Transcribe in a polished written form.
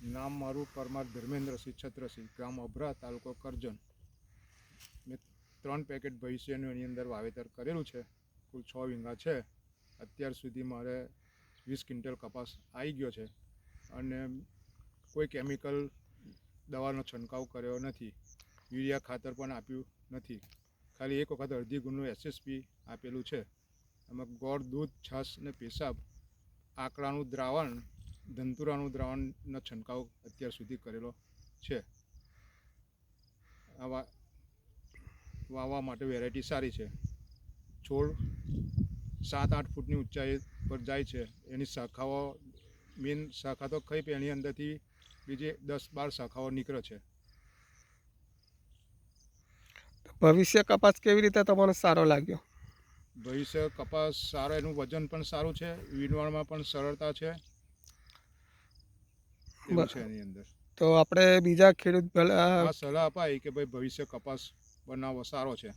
નામ મારું પરમાર ધર્મેન્દ્રસિંહ છત્રસિંહ, ગામ અભરા, તાલુકો કરજણ. મેં 3 પેકેટ ભવિષ્યનું એની અંદર વાવેતર કરેલું છે. કુલ 6 વીંગા છે. અત્યાર સુધી મારે 20 ક્વિન્ટલ કપાસ આવી ગયો છે અને કોઈ કેમિકલ દવાનો છંટકાવ કર્યો નથી. યુરિયા ખાતર પણ આપ્યું નથી. ખાલી એક વખત અડધી ગુણનું SSP આપેલું છે. એમાં ગોળ, દૂધ, છાશ અને પેશાબ, આકડાનું દ્રાવણ, ધંતુરાનું દ્રાવણનો છંટકાવ અત્યાર સુધી કરેલો છે. આવા વાવવા માટે વેરાયટી સારી છે. છોડ 7-8 ફૂટની ઊંચાઈ પર જાય છે. એની શાખાઓ, મેન શાખા તો ખઈ, એની અંદરથી બીજી 10-12 શાખાઓ નીકળે છે. ભવિષ્ય કપાસ કેવી રીતે તમને સારો લાગ્યો? ભવિષ્ય કપાસ સારો, એનું વજન પણ સારું છે, વીણવામાં પણ સરળતા છે, એવું છે એની અંદર. તો આપણે બીજા ખેડૂત આ સલાહ અપાય કે ભાઈ ભવિષ્ય કપાસ બનાવવો સારો છે.